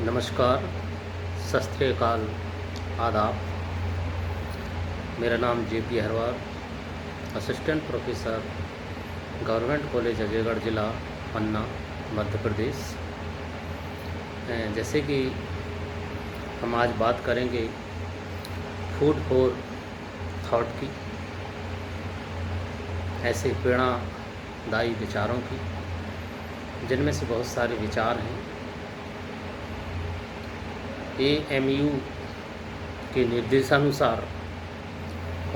नमस्कार, सत श्री अकाल, आदाब। मेरा नाम JP. Aharwar, assistant professor, government college Ajaygarh, ज़िला पन्ना, मध्य प्रदेश। जैसे कि हम आज बात करेंगे फूड फॉर थॉट की, ऐसे प्रेरणादायी विचारों की, जिनमें से बहुत सारे विचार हैं। AMU के निर्देशानुसार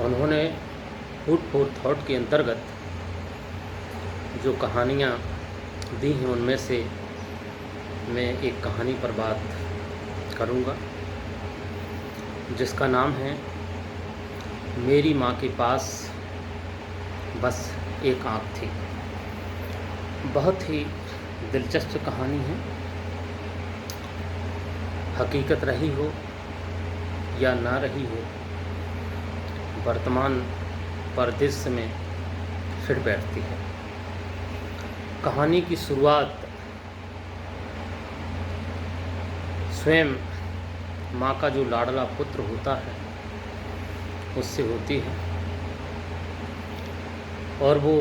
उन्होंने फूड फॉर थॉट के अंतर्गत जो कहानियाँ दी हैं, उनमें से मैं एक कहानी पर बात करूँगा, जिसका नाम है मेरी माँ के पास बस एक आँख थी। बहुत ही दिलचस्प कहानी है। हकीकत रही हो या ना रही हो, वर्तमान परिदृश्य में फिट बैठती है। कहानी की शुरुआत स्वयं माँ का जो लाडला पुत्र होता है उससे होती है, और वो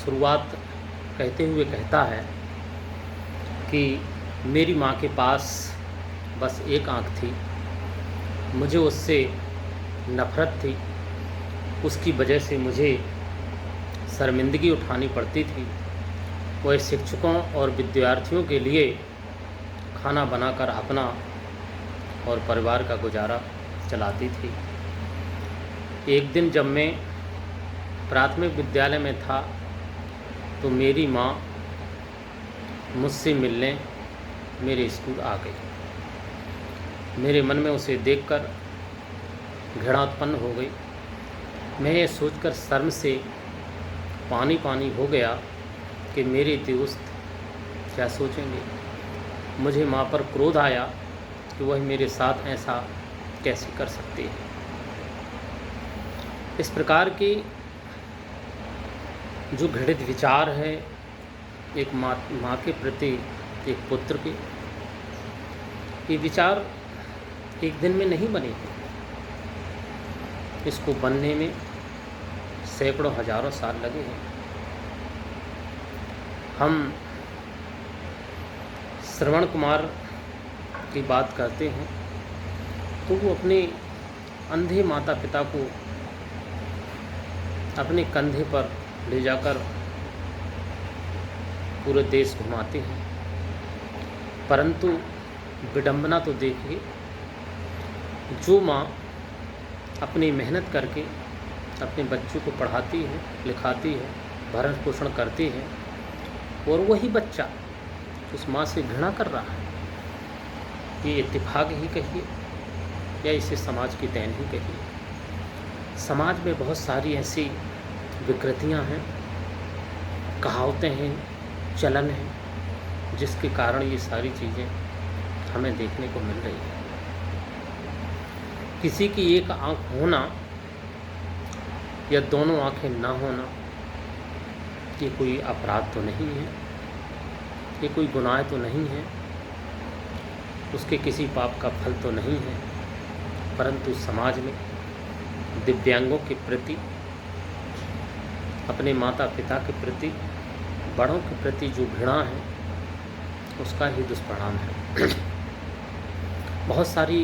शुरुआत कहते हुए कहता है कि मेरी माँ के पास बस एक आँख थी, मुझे उससे नफ़रत थी, उसकी वजह से मुझे शर्मिंदगी उठानी पड़ती थी। वह शिक्षकों और विद्यार्थियों के लिए खाना बनाकर अपना और परिवार का गुजारा चलाती थी। एक दिन जब मैं प्राथमिक विद्यालय में था तो मेरी माँ मुझसे मिलने मेरे स्कूल आ गई। मेरे मन में उसे देखकर घृणा उत्पन्न हो गई। मैं ये सोचकर शर्म से पानी पानी हो गया कि मेरे दोस्त क्या सोचेंगे। मुझे माँ पर क्रोध आया कि वह मेरे साथ ऐसा कैसे कर सकती है। इस प्रकार की जो घृणित विचार है एक माँ के प्रति एक पुत्र के, ये विचार एक दिन में नहीं बने। इसको बनने में सैकड़ों हजारों साल लगे हैं। हम श्रवण कुमार की बात करते हैं तो वो अपने अंधे माता पिता को अपने कंधे पर ले जाकर पूरे देश घुमाते हैं, परंतु विडंबना तो देखिए, जो माँ अपनी मेहनत करके अपने बच्चों को पढ़ाती है, लिखाती है, भरण पोषण करती है, और वही बच्चा उस माँ से घृणा कर रहा है। ये इत्तेफाक ही कहिए या इसे समाज की देन ही कहिए। समाज में बहुत सारी ऐसी विकृतियाँ हैं, कहावतें हैं, चलन हैं, जिसके कारण ये सारी चीज़ें हमें देखने को मिल रही है। किसी की एक आँख होना या दोनों आँखें ना होना ये कोई अपराध तो नहीं है, ये कोई गुनाह तो नहीं है, उसके किसी पाप का फल तो नहीं है, परंतु समाज में दिव्यांगों के प्रति, अपने माता पिता के प्रति, बड़ों के प्रति जो घृणा है उसका ही दुष्परिणाम है। बहुत सारी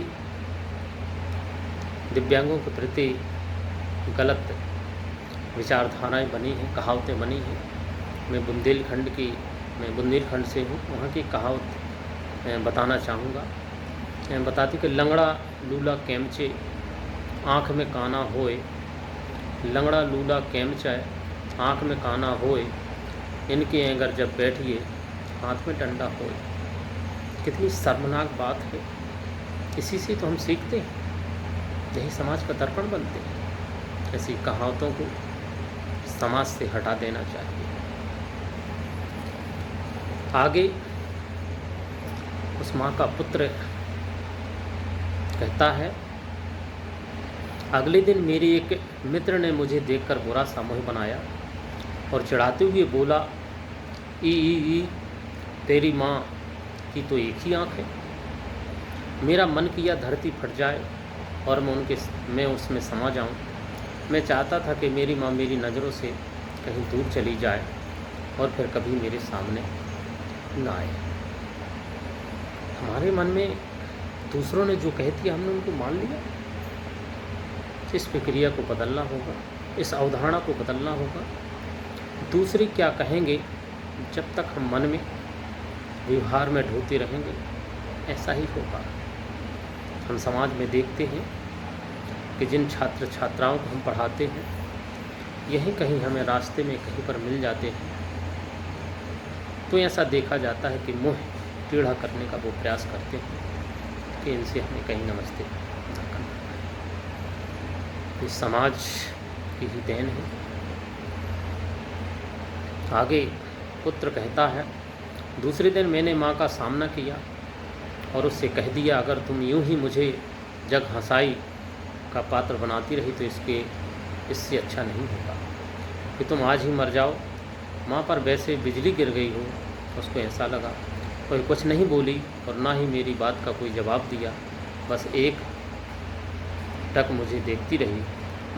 दिव्यांगों के प्रति गलत विचारधाराएं बनी हैं, कहावतें बनी हैं। मैं बुंदेलखंड से हूँ, वहाँ की कहावत बताना चाहूँगा। बताती कि लंगड़ा लूला कैमचे आँख में काना होए, लंगड़ा लूला कैमचा आँख में काना होए, इनके अगर जब बैठिए हाथ में डंडा होए। कितनी शर्मनाक बात है। इसी से तो हम सीखते हैं, यही समाज का दर्पण बनते हैं। ऐसी कहावतों को समाज से हटा देना चाहिए। आगे उस माँ का पुत्र कहता है, अगले दिन मेरे एक मित्र ने मुझे देखकर बुरा सा मुँह बनाया और चिढ़ाते हुए बोला, ई तेरी माँ की तो एक ही आँख है, मेरा मन किया धरती फट जाए और मैं उसमें समा जाऊं। मैं चाहता था कि मेरी माँ मेरी नज़रों से कहीं दूर चली जाए और फिर कभी मेरे सामने ना आए। हमारे मन में दूसरों ने जो कह दिया हमने उनको मान लिया। इस प्रक्रिया को बदलना होगा, इस अवधारणा को बदलना होगा। दूसरे क्या कहेंगे जब तक हम मन में व्यवहार में ढोते रहेंगे ऐसा ही होगा। हम समाज में देखते हैं कि जिन छात्र छात्राओं को हम पढ़ाते हैं यहीं कहीं हमें रास्ते में कहीं पर मिल जाते हैं तो ऐसा देखा जाता है कि मुँह टेढ़ा करने का वो प्रयास करते हैं कि इनसे हमें कहीं नमस्ते ना करना है। इस समाज की ही देन है। आगे पुत्र कहता है, दूसरे दिन मैंने माँ का सामना किया और उससे कह दिया, अगर तुम यूं ही मुझे जग हंसाई का पात्र बनाती रही तो इससे अच्छा नहीं होगा कि तुम आज ही मर जाओ। माँ पर वैसे बिजली गिर गई हो। उसको ऐसा लगा, कोई कुछ नहीं बोली और ना ही मेरी बात का कोई जवाब दिया, बस एक टक मुझे देखती रही।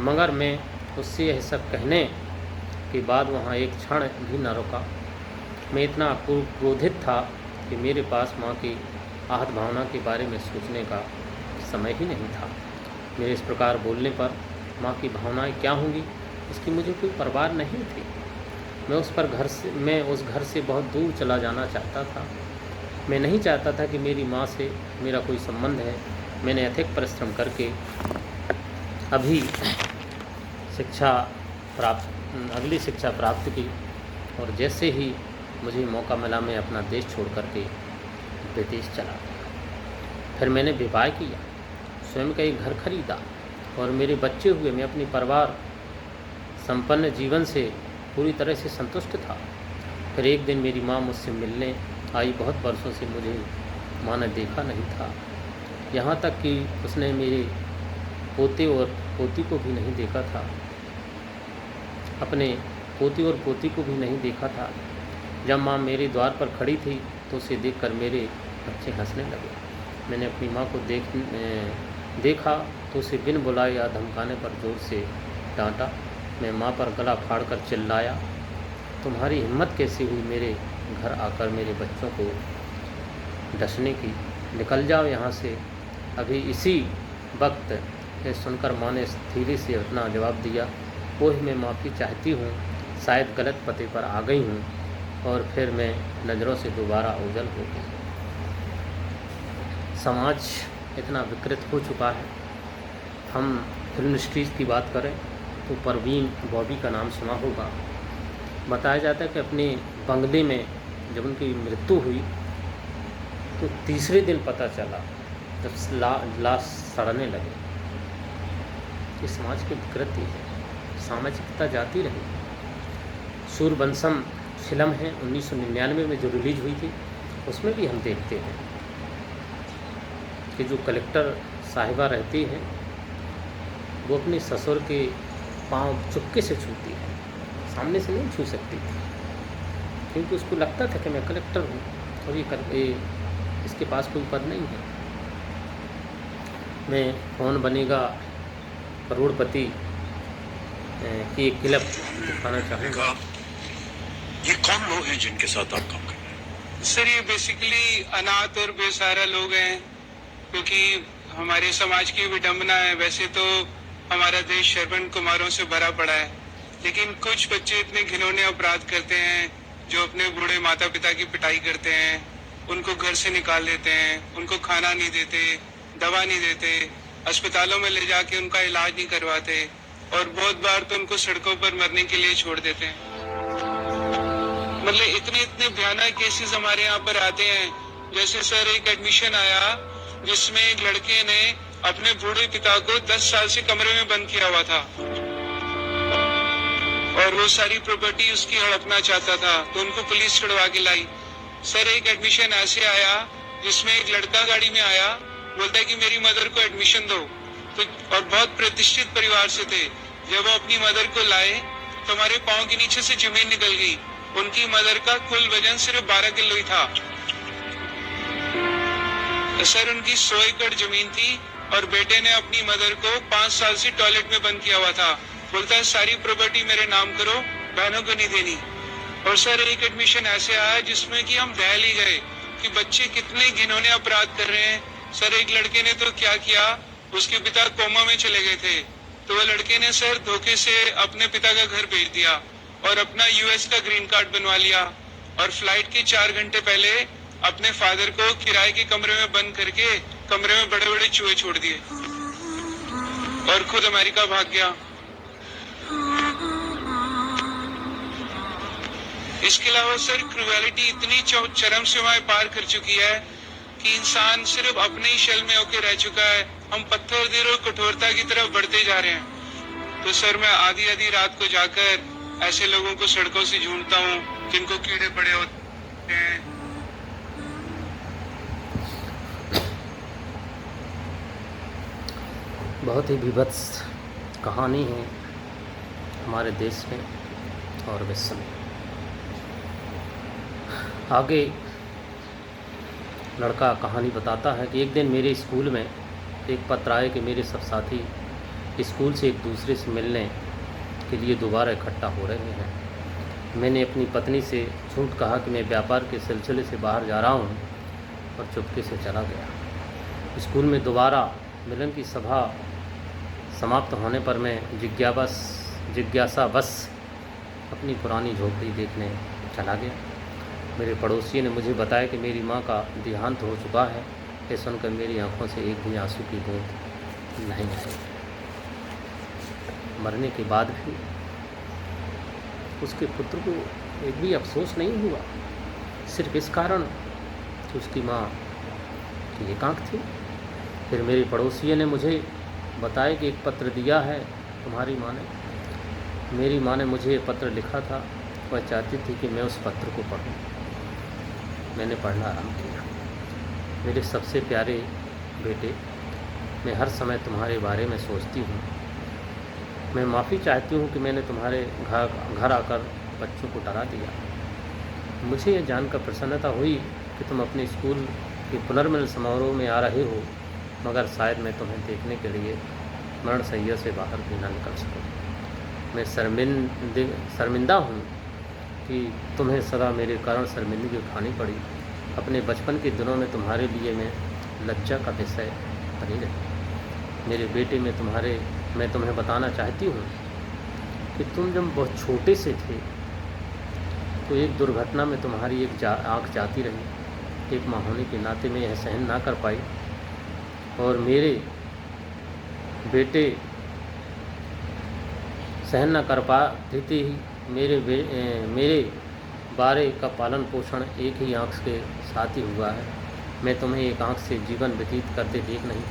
मगर मैं उससे यह सब कहने के बाद वहाँ एक क्षण भी न रुका। मैं इतना क्रोधित था कि मेरे पास माँ की आहत भावना के बारे में सोचने का समय ही नहीं था। मेरे इस प्रकार बोलने पर माँ की भावनाएं क्या होंगी इसकी मुझे कोई परवाह नहीं थी। मैं उस घर से बहुत दूर चला जाना चाहता था। मैं नहीं चाहता था कि मेरी माँ से मेरा कोई संबंध है। मैंने अत्यधिक परिश्रम करके अगली शिक्षा प्राप्त की और जैसे ही मुझे मौका मिला मैं अपना देश छोड़ करके विदेश चला गया। फिर मैंने विवाह किया, स्वयं का एक घर खरीदा और मेरे बच्चे हुए। मैं अपनी परिवार संपन्न जीवन से पूरी तरह से संतुष्ट था। फिर एक दिन मेरी माँ मुझसे मिलने आई। बहुत वर्षों से मुझे माँ ने देखा नहीं था, यहाँ तक कि उसने मेरे पोते और पोती को भी नहीं देखा था, अपने पोती और पोती को भी नहीं देखा था। जब माँ मेरे द्वार पर खड़ी थी तो उसे देखकर मेरे बच्चे हंसने लगे। मैंने अपनी माँ को देखा तो उसे बिन बुलाए या धमकाने पर जोर से डांटा। मैं माँ पर गला फाड़कर चिल्लाया, तुम्हारी हिम्मत कैसे हुई मेरे घर आकर मेरे बच्चों को डसने की? निकल जाओ यहाँ से अभी। इसी वक्त यह सुनकर माँ ने धीरे से अपना जवाब दिया, ओह मैं माफ़ी चाहती हूँ, शायद गलत पते पर आ गई हूँ। और फिर मैं नज़रों से दोबारा ओझल हो गई। समाज इतना विकृत हो चुका है। हम फिल्म इंडस्ट्रीज़ की बात करें तो परवीन बॉबी का नाम सुना होगा। बताया जाता है कि अपने बंगले में जब उनकी मृत्यु हुई तो तीसरे दिन पता चला जब लाश सड़ने लगे। ये समाज की विकृति है, सामाजिकता जाती रही। सूर्यवंशम फिल्म है 1999 में जो रिलीज हुई थी, उसमें भी हम देखते हैं कि जो कलेक्टर साहिबा रहती है वो अपने ससुर के पाँव चुपके से छूती है, सामने से नहीं छू सकती थी क्योंकि उसको लगता था कि मैं कलेक्टर हूँ और इसके पास कोई पद नहीं है। मैं कौन बनेगा करोड़पति की एक क्लिप दिखाना चाहूँगा। ये कौन लोग हैं जिनके साथ आप काम कर रहे हैं? सर ये बेसिकली अनाथ और बेसहारा लोग हैं, क्योंकि हमारे समाज की विडंबना है। वैसे तो हमारा देश श्रवण कुमारों से भरा पड़ा है, लेकिन कुछ बच्चे इतने घिनौने अपराध करते हैं जो अपने बूढ़े माता पिता की पिटाई करते हैं, उनको घर से निकाल देते हैं, उनको खाना नहीं देते, दवा नहीं देते, अस्पतालों में ले जाके उनका इलाज नहीं करवाते और बहुत बार तो उनको सड़कों पर मरने के लिए छोड़ देते हैं। मतलब इतने भयानक केसेस हमारे यहाँ पर आते हैं। जैसे सर एक एडमिशन आया जिसमें एक लड़के ने अपने बूढ़े पिता को 10 साल से कमरे में बंद किया हुआ था और वो सारी प्रॉपर्टी उसकी हड़पना चाहता था, तो उनको पुलिस छुड़वा के लाई। सर एक एडमिशन ऐसे आया जिसमें एक लड़का गाड़ी में आया, बोलता है कि मेरी मदर को एडमिशन दो, तो और बहुत प्रतिष्ठित परिवार से थे। जब वो अपनी मदर को लाए तो हमारे पाँव के नीचे से जमीन निकल गई। उनकी मदर का कुल वजन सिर्फ 12 किलो ही था। सर उनकी 100 एकड़ जमीन थी और बेटे ने अपनी मदर को 5 साल से टॉयलेट में बंद किया हुआ था। बोलता है सारी प्रॉपर्टी मेरे नाम करो, बहनों को नहीं देनी। और सर एक एडमिशन ऐसे आया जिसमें कि हम दहल ही गए कि बच्चे कितने घिनौने अपराध कर रहे हैं। सर एक लड़के ने तो क्या किया, उसके पिता कोमा में चले गए थे, तो वह लड़के ने सर धोखे से अपने पिता का घर बेच दिया और अपना यूएस का ग्रीन कार्ड बनवा लिया और फ्लाइट के 4 घंटे पहले अपने फादर को किराए के कमरे में बंद करके कमरे में बड़े बड़े चूहे छोड़ दिए और खुद अमेरिका भाग गया। इसके अलावा सर क्रूएलिटी इतनी चरम सीमाएं पार कर चुकी है कि इंसान सिर्फ अपने ही शेल में होकर रह चुका है। हम पत्थर दिल और कठोरता की तरफ बढ़ते जा रहे हैं। तो सर मैं आधी आधी रात को जाकर ऐसे लोगों को सड़कों से ढूंढता हूँ जिनको कीड़े पड़े होते हैं। बहुत ही विभत्स कहानी है हमारे देश में और विश्व में। आगे लड़का कहानी बताता है कि एक दिन मेरे स्कूल में एक पत्र आए कि मेरे सब साथी स्कूल से एक दूसरे से मिलने के लिए दोबारा इकट्ठा हो रहे हैं। मैंने अपनी पत्नी से झूठ कहा कि मैं व्यापार के सिलसिले से बाहर जा रहा हूँ और चुपके से चला गया। स्कूल में दोबारा मिलन की सभा समाप्त होने पर मैं जिज्ञासावश अपनी पुरानी झोपड़ी देखने चला गया। मेरे पड़ोसी ने मुझे बताया कि मेरी माँ का देहांत हो चुका है। ये सुनकर मेरी आंखों से एक भी आंसू की बूंद नहीं आई। मरने के बाद भी उसके पुत्र को एक भी अफसोस नहीं हुआ, सिर्फ इस कारण कि उसकी माँ की एकांक थी। फिर मेरे पड़ोसी ने मुझे बताया कि एक पत्र दिया है तुम्हारी माँ ने। मेरी माँ ने मुझे ये पत्र लिखा था, वह चाहती थी कि मैं उस पत्र को पढूं। मैंने पढ़ना आरंभ किया। मेरे सबसे प्यारे बेटे, मैं हर समय तुम्हारे बारे में सोचती हूँ। मैं माफ़ी चाहती हूँ कि मैंने तुम्हारे घर आकर बच्चों को डरा दिया। मुझे यह जानकर प्रसन्नता हुई कि तुम अपने स्कूल के पुनर्मिलन समारोह में आ रहे हो, मगर शायद मैं तुम्हें देखने के लिए मरण सैया से बाहर भी ना निकल सकूँ। मैं शर्मिंदा हूँ कि तुम्हें सदा मेरे कारण शर्मिंदगी उठानी पड़ी। अपने बचपन के दिनों में तुम्हारे लिए मैं लज्जा का विषय बनी रही। मेरे बेटे, मैं तुम्हें बताना चाहती हूँ कि तुम जब बहुत छोटे से थे तो एक दुर्घटना में तुम्हारी एक आँख जाती रही। एक माँ होने के नाते मैं यह सहन ना कर पाई और मेरे बेटे सहन न कर पाते थे ही मेरे बारे का पालन पोषण एक ही आँख के साथ ही हुआ है। मैं तुम्हें एक आँख से जीवन व्यतीत करते देख नहीं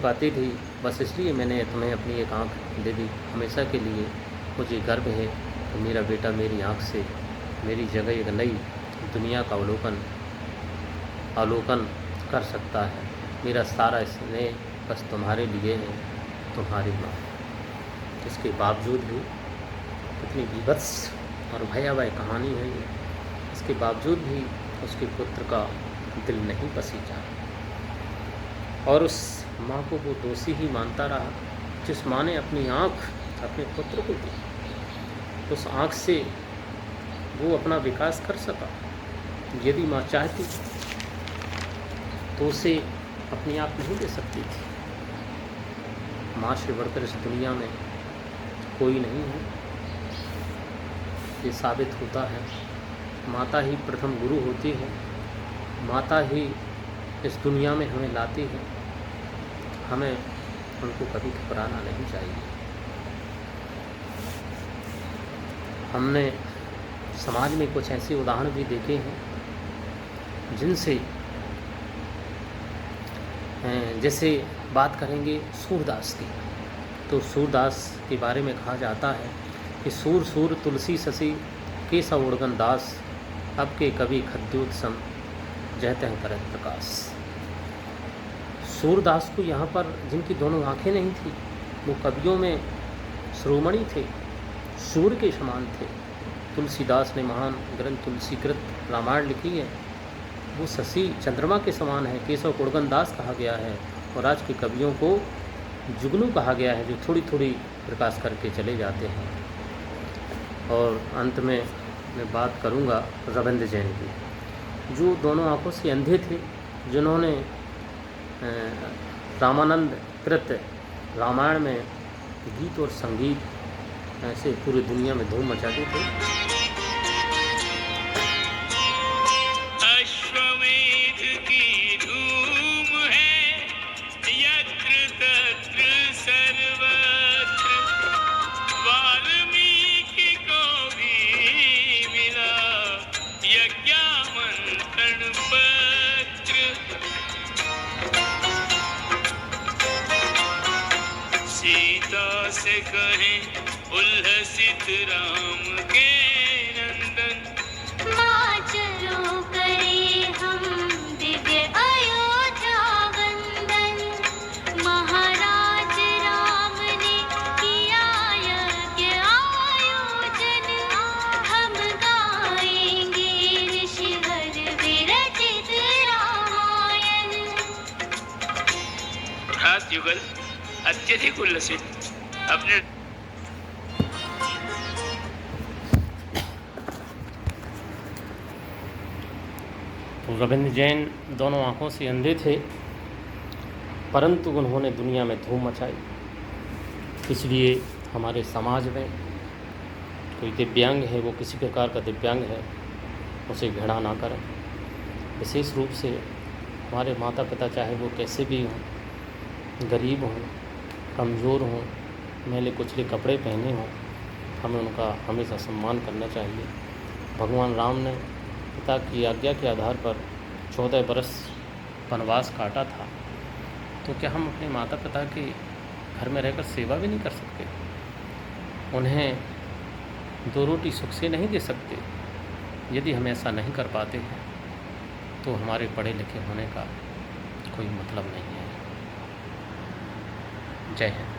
पाती थी। बस इसलिए मैंने तुम्हें अपनी एक आँख दे दी। हमेशा के लिए मुझे गर्व है कि मेरा बेटा मेरी आँख से मेरी जगह एक नई दुनिया का अवलोकन कर सकता है। मेरा सारा स्नेह बस तुम्हारे लिए है, तुम्हारी माँ। इसके बावजूद भी कितनी विभत्स और भयावह कहानी है ये। इसके बावजूद भी उसके पुत्र का दिल नहीं पसीजा और उस माँ को वो दोषी ही मानता रहा। जिस माँ ने अपनी आँख अपने पुत्र को दी, उस आँख से वो अपना विकास कर सका। यदि माँ चाहती तो उसे अपनी आप नहीं दे सकती थी। माँ से बढ़कर इस दुनिया में कोई नहीं है। ये साबित होता है माता ही प्रथम गुरु होती है। माता ही इस दुनिया में हमें लाती है। हमें उनको कभी घबराना नहीं चाहिए। हमने समाज में कुछ ऐसे उदाहरण भी देखे हैं जिनसे जैसे बात करेंगे सूरदास की, तो सूरदास के बारे में कहा जाता है कि सूर सूर तुलसी शशि केशव उड़गन दास, अब के कवि खद्योत सम जहते हैं करत प्रकाश। सूरदास को यहाँ पर जिनकी दोनों आँखें नहीं थी, वो कवियों में श्रोमणी थे, सूर्य के समान थे। तुलसीदास ने महान ग्रंथ तुलसीकृत रामायण लिखी है, वो शशि चंद्रमा के समान है। केशव कुड़गन दास कहा गया है और आज के कवियों को जुगनू कहा गया है, जो थोड़ी थोड़ी प्रकाश करके चले जाते हैं। और अंत में मैं बात करूंगा रविंद्र जैन की, जो दोनों आंखों से अंधे थे, जिन्होंने रामानंद कृत रामायण में गीत और संगीत ऐसे पूरी दुनिया में धूम मचाते थे। अश्वमेध की धूम है यत्र तत्र सर्वत्र, वाल्मीकि को भी मिला यज्ञामंत्रण पत्र। सीता से कहें उल्लसित राम के नंदन, माँ चलो करे हम दिव्य अयोध्या वंदन। महाराज राम ने किया यज्ञ आयोजन, हम गाएंगे ऋषिवर विरचित रामायण। भ्रात युगल अत्यधिक उल्लसित अपने रविंद्र जैन दोनों आंखों से अंधे थे, परंतु उन्होंने दुनिया में धूम मचाई। इसलिए हमारे समाज में कोई दिव्यांग है, वो किसी प्रकार का दिव्यांग है, उसे घृणा ना करें। विशेष रूप से हमारे माता पिता, चाहे वो कैसे भी हों, गरीब हों, कमज़ोर हों, मैले कुचले कपड़े पहने हों, हमें उनका हमेशा सम्मान करना चाहिए। भगवान राम ने पिता की आज्ञा के आधार पर 14 बरस वनवास काटा था, तो क्या हम अपने माता पिता के घर में रहकर सेवा भी नहीं कर सकते? उन्हें 2 रोटी सुख से नहीं दे सकते? यदि हम ऐसा नहीं कर पाते हैं तो हमारे पढ़े लिखे होने का कोई मतलब नहीं है। जय हिंद।